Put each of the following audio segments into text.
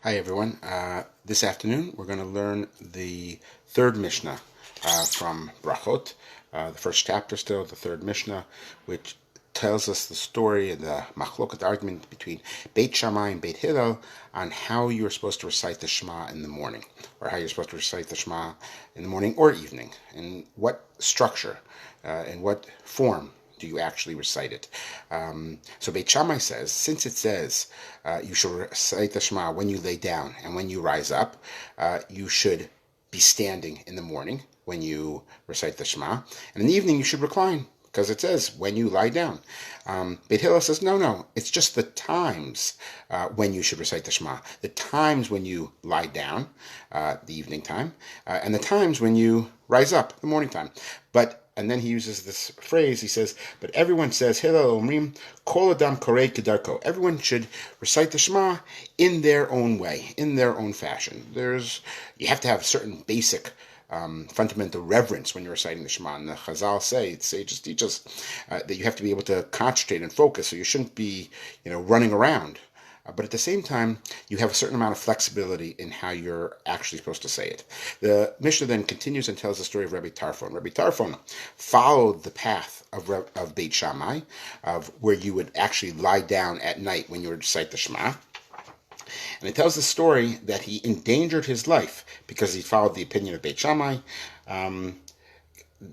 Hi everyone. This afternoon we're going to learn the third Mishnah from Berachot, the first chapter still, the third Mishnah, which tells us the story and the machloket argument between Beit Shammai and Beit Hillel on how you're supposed to recite the Shema in the morning, or how you're supposed to recite the Shema in the morning or evening, and what structure, in what form do you actually recite it? So Beit Shammai says, since it says you should recite the Shema when you lay down and when you rise up, you should be standing in the morning when you recite the Shema, and in the evening you should recline, because it says when you lie down. Beit Hillel says, no, it's just the times when you should recite the Shema. The times when you lie down, the evening time, and the times when you rise up, the morning time. And then he uses this phrase, he says, but everyone says, Hillel omrim, kol adam korei kedarko. Everyone should recite the Shema in their own way, in their own fashion. You have to have certain basic fundamental reverence when you're reciting the Shema. And the Chazal sages teach us that you have to be able to concentrate and focus, so you shouldn't be, running around. But at the same time, you have a certain amount of flexibility in how you're actually supposed to say it. The Mishnah then continues and tells the story of Rabbi Tarfon. Rabbi Tarfon followed the path of Beit Shammai, of where you would actually lie down at night when you would recite the Shema. And it tells the story that he endangered his life because he followed the opinion of Beit Shammai.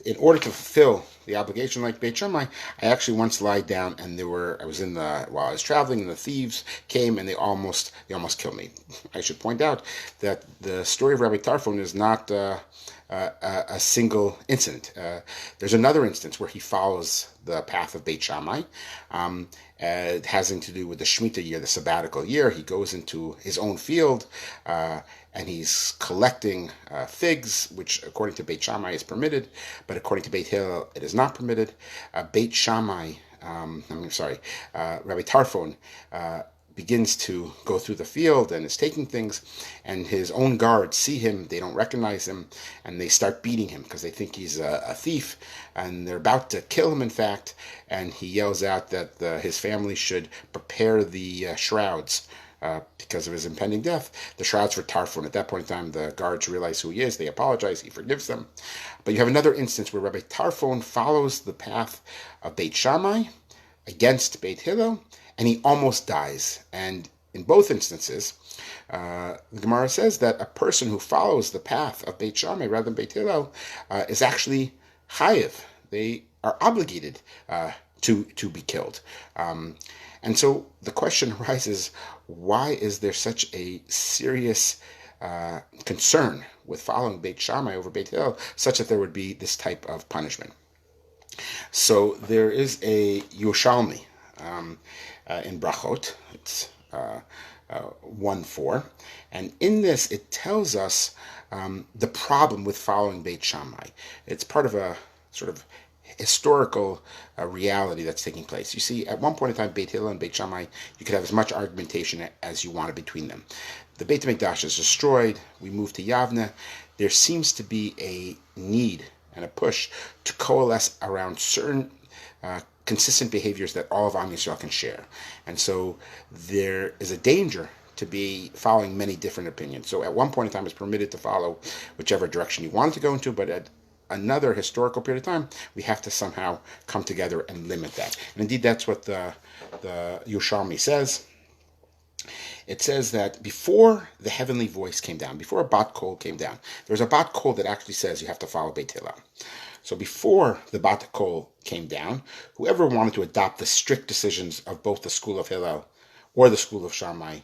In order to fulfill the obligation like Beit Shammai, I actually once lied down and while I was traveling, and the thieves came and they almost killed me. I should point out that the story of Rabbi Tarfon is not a single incident. There's another instance where he follows the path of Beit Shammai. It has to do with the Shemitah year, the sabbatical year. He goes into his own field and he's collecting figs, which according to Beit Shammai is permitted, but according to Beit Hillel it is not permitted. Rabbi Tarfon begins to go through the field and is taking things, and his own guards see him, they don't recognize him, and they start beating him because they think he's a thief, and they're about to kill him in fact, and he yells out that his family should prepare the shrouds because of his impending death, the shrouds for Tarfon. At that point in time, the guards realize who he is, they apologize, he forgives them. But you have another instance where Rabbi Tarfon follows the path of Beit Shammai against Beit Hillel, and he almost dies. And in both instances, the Gemara says that a person who follows the path of Beit Shammai rather than Beit Hillel is actually chayiv. They are obligated to be killed. And so the question arises, why is there such a serious concern with following Beit Shammai over Beit Hillel, such that there would be this type of punishment? So there is a Yerushalmi in Berachot, it's 1:4, and in this it tells us the problem with following Beit Shammai. It's part of a sort of historical reality that's taking place. You see, at one point in time, Beit Hillel and Beit Shammai, you could have as much argumentation as you wanted between them. The Beit HaMikdash is destroyed, we move to Yavne. There seems to be a need and a push to coalesce around certain consistent behaviors that all of Am Yisrael can share. And so there is a danger to be following many different opinions. So at one point in time, it's permitted to follow whichever direction you wanted to go into, but at another historical period of time, we have to somehow come together and limit that. And indeed, that's what the Yerushalmi says. It says that before the heavenly voice came down, before a bat kol came down, there's a bat kol that actually says you have to follow Beit Hillel. So before the bat kol came down, whoever wanted to adopt the strict decisions of both the school of Hillel or the school of Shammai,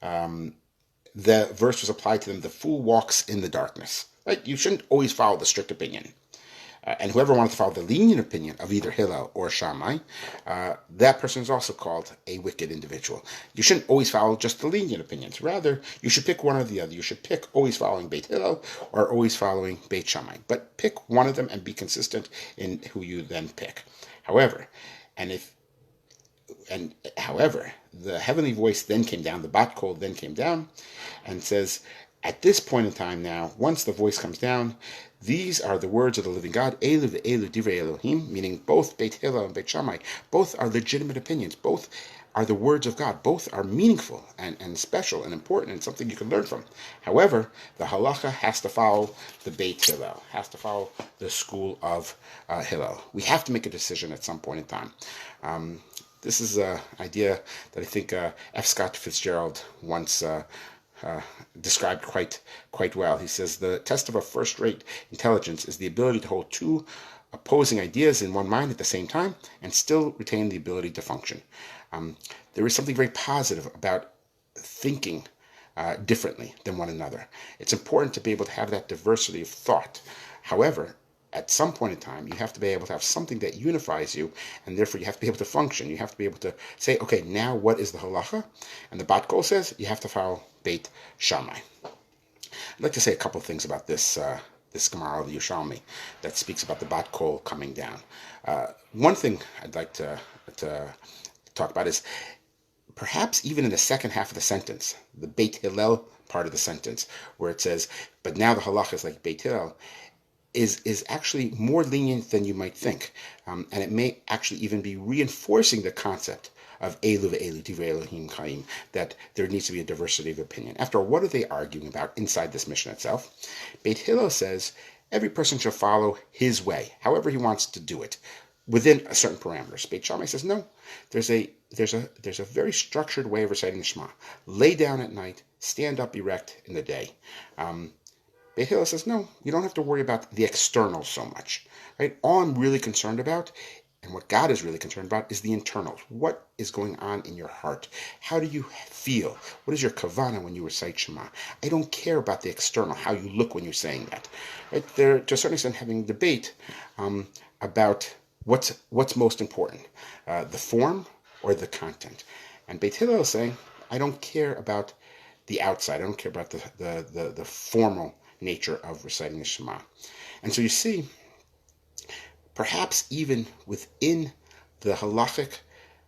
the verse was applied to them: the fool walks in the darkness. Right? You shouldn't always follow the strict opinion. And whoever wanted to follow the lenient opinion of either Hillel or Shammai, that person is also called a wicked individual. You shouldn't always follow just the lenient opinions. Rather, you should pick one or the other. You should pick always following Beit Hillel or always following Beit Shammai. But pick one of them and be consistent in who you then pick. However, the heavenly voice then came down, the bat kol then came down, and says, at this point in time now, once the voice comes down, these are the words of the living God, Elu ve'elu divrei Elohim, meaning both Beit Hillel and Beit Shammai, both are legitimate opinions. Both are the words of God. Both are meaningful and special and important and something you can learn from. However, the halacha has to follow the Beit Hillel, has to follow the school of Hillel. We have to make a decision at some point in time. This is an idea that I think F. Scott Fitzgerald once described quite well. He says the test of a first-rate intelligence is the ability to hold two opposing ideas in one mind at the same time and still retain the ability to function. There is something very positive about thinking differently than one another. It's important to be able to have that diversity of thought. However, at some point in time, you have to be able to have something that unifies you, and therefore you have to be able to function. You have to be able to say, okay, now what is the halacha? And the Bat Kol says you have to follow Beit Shammai. I'd like to say a couple of things about this Gemara of the Yerushalmi that speaks about the Bat Kol coming down. One thing I'd like to talk about is perhaps even in the second half of the sentence, the Beit Hillel part of the sentence, where it says, but now the halacha is like Beit Hillel, is actually more lenient than you might think. And it may actually even be reinforcing the concept of Elu ve'elu divrei Elohim chaim, that there needs to be a diversity of opinion. After all, what are they arguing about inside this Mishnah itself? Beit Hillel says every person should follow his way, however he wants to do it, within certain parameters. Beit Shammai says no. There's a very structured way of reciting the Shema. Lay down at night, stand up erect in the day. Beit Hillel says, no, you don't have to worry about the external so much. Right? All I'm really concerned about, and what God is really concerned about, is the internals. What is going on in your heart? How do you feel? What is your kavanah when you recite Shema? I don't care about the external, how you look when you're saying that. Right? They're, to a certain extent, having a debate about what's most important, the form or the content. And Beit Hillel is saying, I don't care about the outside. I don't care about the formal nature of reciting the Shema. And so you see, perhaps even within the halachic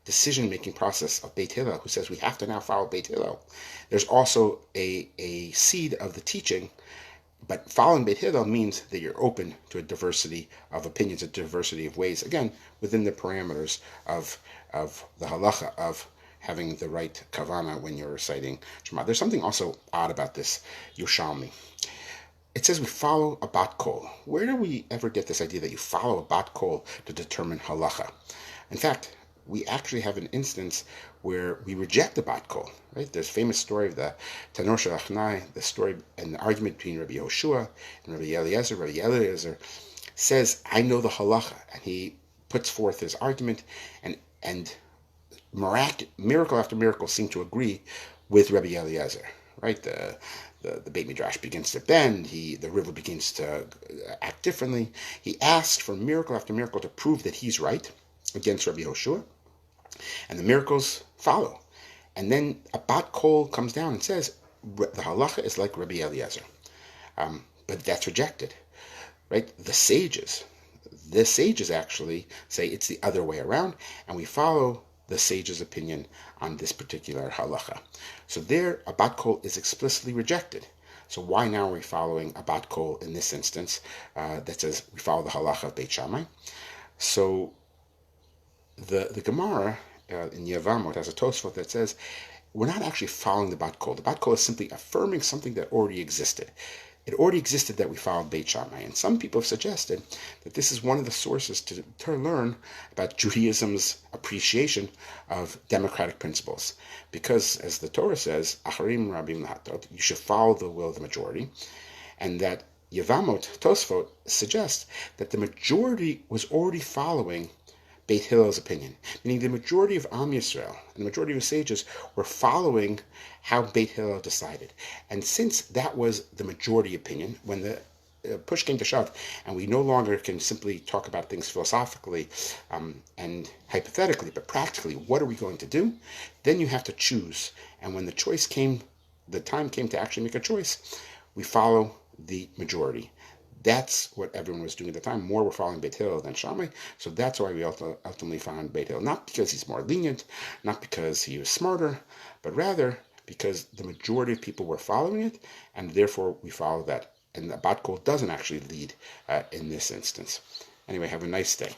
decision-making process of Beit Hillel, who says we have to now follow Beit Hillel, there's also a seed of the teaching. But following Beit Hillel means that you're open to a diversity of opinions, a diversity of ways, again, within the parameters of the halacha, of having the right kavanah when you're reciting Shema. There's something also odd about this Yerushalmi. It says we follow a Bat Kol. Where do we ever get this idea that you follow a Bat Kol to determine halacha? In fact, we actually have an instance where we reject the Bat Kol. Right? There's a famous story of the Tanor Shalachnai, the story and the argument between Rabbi Yehoshua and Rabbi Eliezer. Rabbi Eliezer says, I know the halacha, and he puts forth his argument, and miracle after miracle seem to agree with Rabbi Eliezer. Right? The Beit Midrash begins to bend. The river begins to act differently. He asks for miracle after miracle to prove that he's right against Rabbi Yehoshua, and the miracles follow. And then a Bat Kol comes down and says the halacha is like Rabbi Eliezer, but that's rejected. Right? The sages actually say it's the other way around, and we follow the sage's opinion on this particular halacha. So there, a Bat Kol is explicitly rejected. So why now are we following a Bat Kol in this instance that says we follow the halacha of Beit Shammai? So the Gemara in Yevamot has a Tosfot that says we're not actually following the Bat Kol. The Bat Kol is simply affirming something that already existed. It already existed that we followed Beit Shammai, and some people have suggested that this is one of the sources to learn about Judaism's appreciation of democratic principles. Because, as the Torah says, Acharim Rabim Lahatot, you should follow the will of the majority, and that Yevamot, Tosfot, suggests that the majority was already following Beit Hillel's opinion, meaning the majority of Am Yisrael and the majority of the sages were following how Beit Hillel decided. And since that was the majority opinion, when the push came to shove, and we no longer can simply talk about things philosophically and hypothetically, but practically, what are we going to do? Then you have to choose. And when the time came to actually make a choice, we follow the majority. That's what everyone was doing at the time. More were following Beit Hillel than Shammai, so that's why we ultimately found Beit Hillel. Not because he's more lenient, not because he was smarter, but rather because the majority of people were following it, and therefore we follow that. And the Bat Kol doesn't actually lead in this instance. Anyway, have a nice day.